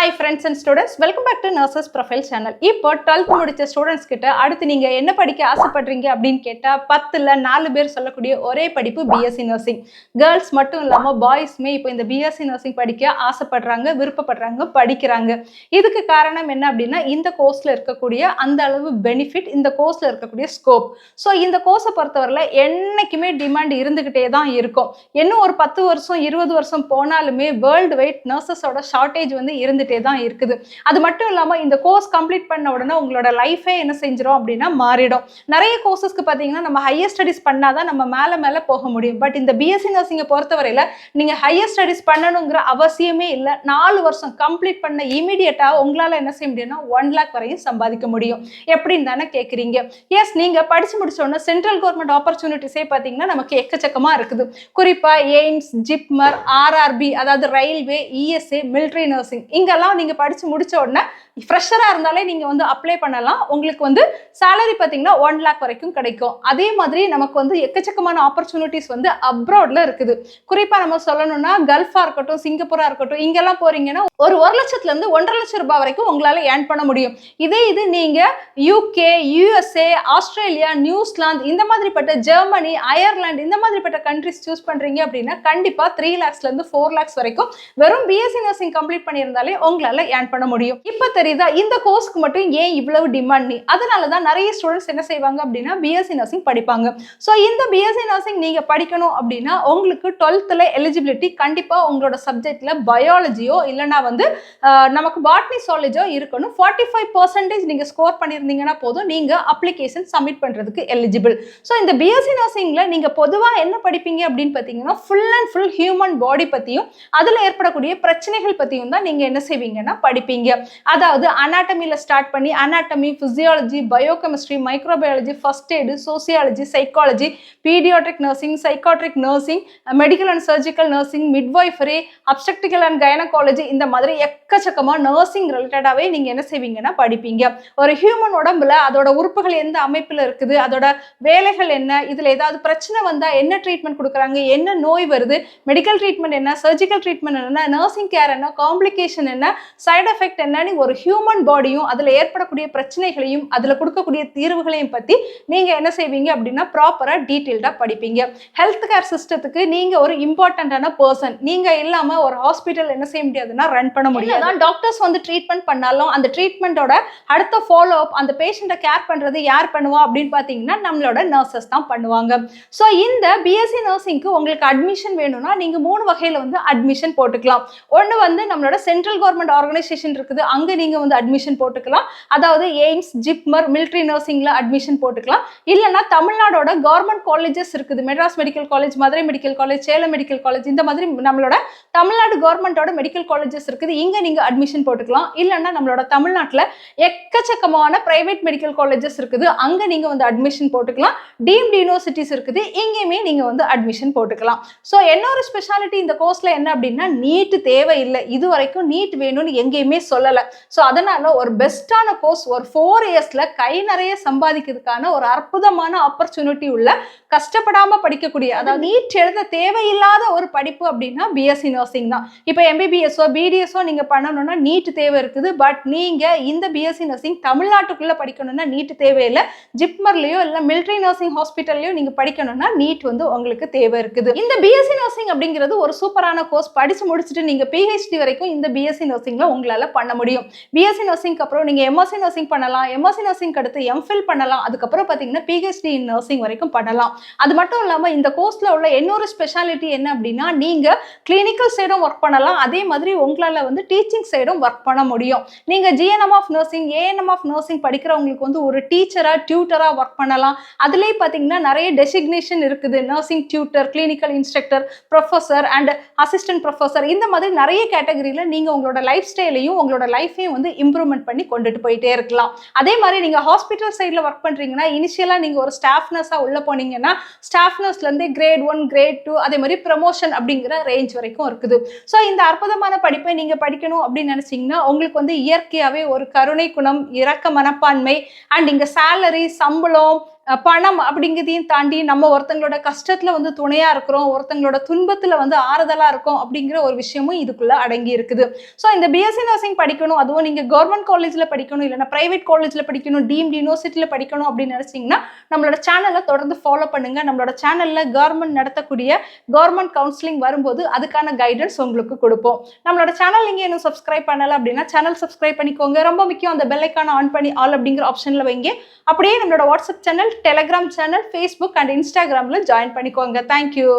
Hi friends and students, welcome back to Nurses Profile channel. இப்போ 12th முடிச்ச students கிட்ட அடுத்து நீங்க என்ன படிக்க ஆசைப்படுறீங்க அப்படின்னு கேட்டா 10ல 4 பேர் சொல்லக்கூடிய ஒரே படிப்பு பிஎஸ்சி நர்சிங். கேர்ள்ஸ் மட்டும் இல்லாம பாய்ஸ்மே இப்போ இந்த பிஎஸ்சி நர்சிங் படிக்க ஆசைப்படுறாங்க, விருப்பப்படுறாங்க, படிக்கிறாங்க. இதுக்கு காரணம் என்ன அப்படின்னா இந்த கோர்ஸ்ல இருக்கக்கூடிய அந்த அளவு பெனிஃபிட், இந்த கோர்ஸ்ல இருக்கக்கூடிய ஸ்கோப். ஸோ இந்த கோர்ஸை பொறுத்தவரையில என்னைக்குமே டிமாண்ட் இருந்துகிட்டே தான் இருக்கும். இன்னும் ஒரு 10 வருஷம் 20 வருஷம் போனாலுமே வேர்ல்டு வைட் நர்சஸோட ஷார்ட்டேஜ் வந்து இருந்துட்டே தான் இருக்குது. அது மட்டும் இல்லாம இந்த கோர்ஸ் கம்ப்ளீட் பண்ண உடனே உங்களோட லைஃபே என்ன செஞ்சிரும் அப்படின்னா மாறிடும். நிறைய கோர்சஸ்க்கு பாத்தீங்கன்னா நம்ம ஹையர் ஸ்டடிஸ் பண்ணாதான் நம்ம மேல போக முடியும். பட் இந்த பிஎஸ்சி நர்சிங்கை பொறுத்தவரையில நீங்க ஹையர் ஸ்டடிஸ் பண்ணணுங்கிற அவசியமே இல்லை. 4 வருஷம் கம்ப்ளீட் பண்ண இமீடியட்டா உங்களால என்ன செய்ய முடியும்னா 1 lakh வரையும் சம்பாதிக்க முடியும். எப்படின்னு தானே கேட்குறீங்க. எஸ், நீங்க படிச்சு முடிச்ச உடனே சென்ட்ரல் கவர்மெண்ட் ஆப்பர்ச்சுனிட்டிஸே பாத்தீங்கன்னா நமக்கு எக்கச்சக்கமா இருக்குது. குறிப்பா எய்ம்ஸ், ஜிப்மர், ஆர்ஆர்பி, அதாவது ரயில்வே, இஎஸ்ஏ, மிலிட்ரி நர்சிங், இங்கெல்லாம் நீங்க படிச்சு முடிச்ச உடனே ஃப்ரெஷரா இருந்தாலே நீங்க வந்து அப்ளை பண்ணலாம். உங்களுக்கு வந்து சேலரி பாத்தீங்கன்னா 1 lakh வரைக்கும் கிடைக்கும். அதே மாதிரி நமக்கு வந்து எக்கச்சக்கமான ஆப்பர்ச்சுனிட்டிஸ் வந்து அப்ராட்ல இருக்குது. குறிப்பா நம்ம சொல்லணும்னா கல்ஃபா இருக்கட்டும், சிங்கப்பூரா இருக்கட்டும், இங்கெல்லாம் போறீங்கன்னா ஒரு 1 லட்சத்துல இருந்து 1.5 லட்சம் ரூபாய் வரைக்கும் உங்களால ஏர்ன் பண்ண முடியும். இதே இது நீங்க யூகே, யூஎஸ்ஏ, ஆஸ்திரேலியா, நியூசிலாந்து, இந்த மாதிரிப்பட்ட ஜெர்மனி, அயர்லாந்து, இந்த மாதிரிப்பட்ட கண்ட்ரிஸ் சூஸ் பண்றீங்க அப்படின்னா கண்டிப்பா 3 lakhsல இருந்து 4 lakhs வரைக்கும் வெறும் பிஎஸ்சி நர்சிங் கம்ப்ளீட் பண்ணியிருந்தாலே உங்களால ஏர்ன் பண்ண முடியும். இப்ப தெரியுதா இந்த கோர்ஸ்க்கு மட்டும் ஏன் இவ்வளவு டிமாண்ட்? அதனாலதான் நிறைய ஸ்டூடெண்ட்ஸ் என்ன செய்வாங்க அப்படின்னா பிஎஸ்சி நர்சிங் படிப்பாங்க. ஸோ இந்த பிஎஸ்சி நர்சிங் நீங்க படிக்கணும் அப்படின்னா உங்களுக்கு 12th எலிஜிபிலிட்டி கண்டிப்பா உங்களோட சப்ஜெக்ட்ல பயாலஜியோ இல்லைன்னா வந்து நமக்கு பாட்னி சாலஜோ இருக்கணும். 45% நீங்க ஸ்கோர் பண்ணியிருந்தீங்கன்னா போதும், நீங்க அப்ளிகேஷன் சப்மிட் பண்றதுக்கு எலிஜிபிள். ஸோ இந்த பிஎஸ்சி நர்சிங்ல நீங்க பொதுவா என்ன படிப்பீங்க அப்படின்னு பார்த்தீங்கன்னா full and full human body பத்தியும் அதுல ஏற்படக்கூடிய பிரச்சனைகள் பத்தியும் தான் நீங்க என்ன செய்வீங்கன்னா படிப்பீங்க. அதாவது அனாட்டமில ஸ்டார்ட் பண்ணி anatomy, physiology, biochemistry, microbiology, first aid, sociology, psychology, paediatric nursing, psychiatric nursing, medical and surgical nursing, midwifery, obstetrical and gynaecology, இந்த மாதிரி எக்கச்சக்கமா நர்சிங் ரிலேட்டடாவே நீங்க என்ன செய்வீங்கன்னா படிப்பீங்க. ஒரு ஹியூமன் உடம்புல அதோட உறுப்புகள் எந்த அமைப்புல இருக்குது, அதோட வேலைகள் என்ன, இதுல ஏதாவது பிரச்சனை வந்தா என்ன ட்ரீட்மெண்ட் கொடுக்குறாங்க, என்ன நோய் வருது, மெடிக்கல் ட்ரீட்மெண்ட் என்ன, சர்ஜிக்கல் ட்ரீட்மெண்ட் என்ன, நர்சிங் கேர் என்ன, காம்ப்ளிகேஷன் என்ன, சைடு எஃபெக்ட் என்னன்னு ஒரு ஹியூமன் பாடியும் அதுல ஏற்படக்கூடிய பிரச்சனைகளையும் அதுல கொடுக்கக்கூடிய தீர்வுகளையும் பத்தி நீங்க என்ன செய்வீங்க அப்படின்னா ப்ராப்பரா டீடைல்டா படிப்பீங்க. ஹெல்த் கேர் சிஸ்டத்துக்கு நீங்க ஒரு இம்பார்ட்டன்டான பர்சன். நீங்க இல்லாம ஒரு ஹாஸ்பிட்டல் என்ன செய்ய முடியாதுன்னா ரன் பண்ண முடியாது. டாக்டர்ஸ் வந்து ட்ரீட்மெண்ட் பண்ணாலும் அந்த ட்ரீட்மெண்டோட அடுத்த ஃபாலோ அப், அந்த பேஷண்ட்டை கேர் பண்றது யார் பண்ணுவா அப்படின்னு பாத்தீங்கன்னா நம்மளோட நர்சஸ் தான் பண்ணுவாங்க. ஸோ இந்த பிஎஸ்சி நர்சிங்க்கு உங்களுக்கு அட்மிஷன் வேணும்னா நீங்க 3 வகையில வந்து அட்மிஷன் போட்டுக்கலாம். ஒன்று வந்து நம்மளோட சென்ட்ரல் கவர்மெண்ட் ஆர்கனைசேஷன் இருக்குது, அங்க நீங்க வந்து அட்மிஷன் போட்டுக்கலாம். அதாவது எய்ம்ஸ், ஜிப்மர், மிலிட்ரி நர்சிங்ல அட்மிஷன் போட்டுக்கலாம். இல்லைன்னா தமிழ்நாடோட கவர்மெண்ட் காலேஜஸ் இருக்குது, Madras medical college, Madurai medical college, Salem medical college, இந்த மாதிரி நம்மளோட தமிழ்நாடு கவர்மெண்டோட மெடிக்கல் காலேஜஸ் இருக்குது, இங்க நீங்க அட்மிஷன் போட்டுக்கலாம். இல்லைன்னா நம்மளோட தமிழ்நாட்டில் எக்கச்சக்கமான பிரைவேட் மெடிக்கல் காலேஜஸ் இருக்குது, அங்க நீங்க வந்து அட்மிஷன் போட்டுக்கலாம். டீம்டு யூனிவர்சிட்டிஸ் இருக்குது, இங்கேயுமே நீங்க வந்து அட்மிஷன் போட்டுக்கலாம். ஸோ இன்னொரு ஸ்பெஷாலிட்டி இந்த கோர்ஸ்ல என்ன அப்படின்னா நீட் தேவையில்லை. இது வரைக்கும் நீட் வேணும்னு எங்கேயுமே சொல்லலை. ஸோ அதனால ஒரு பெஸ்டான கோர்ஸ், ஒரு 4 இயர்ஸ்ல கை நிறைய சம்பாதிக்கிறதுக்கான ஒரு அற்புதமான ஆப்பர்ச்சுனிட்டி உள்ள, கஷ்டப்படாம படிக்கக்கூடிய, அதாவது நீட் எழுத தேவையில்லாத ஒரு படிப்பு அப்படின்னா பிஎஸ்சி நர்சிங் தான். இப்போ எம்பிபிஎஸ்ஓ பிடிஎஸ்ஓ நீங்க பண்ணணும்னா நீட் தேவை இருக்குது. பட் நீங்க இந்த பிஎஸ்சி நர்சிங் தமிழ்நாட்டுக்குள்ள படிக்கணும்னா நீட் தேவையில்லை. ஜிப்மர்லயோ இல்லை மிலிட்ரி நர்சிங் ஹாஸ்பிட்டல்லையோ நீங்க படிக்கணும்னா நீட் வந்து உங்களுக்கு தேவை இருக்குது. இந்த பிஎஸ்சி நர்சிங் அப்படிங்கிறது ஒரு சூப்பரான கோர்ஸ். படிச்சு முடிச்சுட்டு நீங்க பிஹெச்டி வரைக்கும் இந்த பிஎஸ்சி நர்சிங்ல உங்களால பண்ண முடியும். பிஎஸ்சி நர்சிங்க்கு அப்புறம் நீங்க எம்எஸ்சி நர்சிங் பண்ணலாம், எம்எஸ்சி நர்சிங் அடுத்து எம்ஃபில் பண்ணலாம், அதுக்கப்புறம் பாத்தீங்கன்னா பிஹெச்டி இன் நர்சிங் வரைக்கும் பண்ணலாம். அது மட்டும் இல்லாம இந்த கோர்ஸ்ல உள்ள இன்னொரு ஸ்பெஷாலிட்டி என்ன அப்படின்னா நீங்க கிளினிக்கல் சைடும் ஒர்க் பண்ணலாம், அதே மாதிரி உங்களால வந்து டீச்சிங் சைடும் ஒர்க் பண்ண முடியும். நீங்க GNM of nursing, ANM of nursing படிக்கிறவங்களுக்கு வந்து ஒரு டீச்சரா, டியூட்டரா ஒர்க் பண்ணலாம். அதுலேயே பாத்தீங்கன்னா நிறைய டெசிக்னேஷன் இருக்குது, nursing tutor, clinical instructor, professor and assistant professor, இந்த மாதிரி நிறைய கேட்டகரியில நீங்க உங்களோட லைஃப் ஸ்டைலையும் உங்களோட லைஃபையும் வந்து இம்ப்ரூவ்மெண்ட் பண்ணி கொண்டுட்டு போயிட்டே இருக்கலாம். அதே மாதிரி நீங்க ஹாஸ்பிட்டல் சைட்ல ஒர்க் பண்றீங்கன்னா இனிஷியலா நீங்க ஒரு ஸ்டாஃப் நர்ஸா உள்ள போனீங்கன்னா ஸ்டாஃப் நர்ஸ்ல இருந்து கிரேட் 1, கிரேட் 2, அதே மாதிரி ப்ரமோஷன் அப்படிங்கிற ரேஞ்ச் வரைக்கும் இருக்குது. ஸோ இந்த அற்புதமான படிப்பை நீங்க படிக்கணும் அப்படின்னு நினைச்சீங்கன்னா உங்களுக்கு வந்து இயற்கையாவே ஒரு கருணை குணம், இரக்க மனப்பான்மை அண்ட் இங்க சேலரி, சம்பளம், பணம் அப்படிங்கிறதையும் தாண்டி நம்ம ஒருத்தங்களோட கஷ்டத்துல வந்து துணையா இருக்கிறோம், ஒருத்தங்களோட துன்பத்துல வந்து ஆறுதலா இருக்கும் அப்படிங்கிற ஒரு விஷயமும் இதுக்குள்ள அடங்கி இருக்குது. ஸோ இந்த பிஎஸ்சி நர்சிங் படிக்கணும், அதுவும் நீங்க கவர்மெண்ட் காலேஜ்ல படிக்கணும், இல்லைன்னா பிரைவேட் காலேஜ்ல படிக்கணும், டீம்டு யூனிவர்சிட்டியில படிக்கணும் அப்படின்னு நினைச்சீங்கன்னா நம்மளோட சேனலை தொடர்ந்து ஃபாலோ பண்ணுங்க. நம்மளோட சேனல்ல கவர்மெண்ட் நடத்தக்கூடிய கவர்மெண்ட் கவுன்சிலிங் வரும்போது அதுக்கான கைடன்ஸ் உங்களுக்கு கொடுப்போம். நம்மளோட சேனல் நீங்க இன்னும் சப்ஸ்கிரைப் பண்ணல அப்படின்னா சேனல் சப்ஸ்கிரைப் பண்ணிக்கோங்க. ரொம்ப முக்கியம், அந்த பெல் ஐக்கான ஆன் பண்ணி ஆல் அப்படிங்கிற ஆப்ஷன்ல வைங்க. அப்படியே நம்மளோட WhatsApp channel, Telegram channel, Facebook and இன்ஸ்டாகிராம்ல ஜாயின் பண்ணிக்கோங்க. தேங்க்யூ.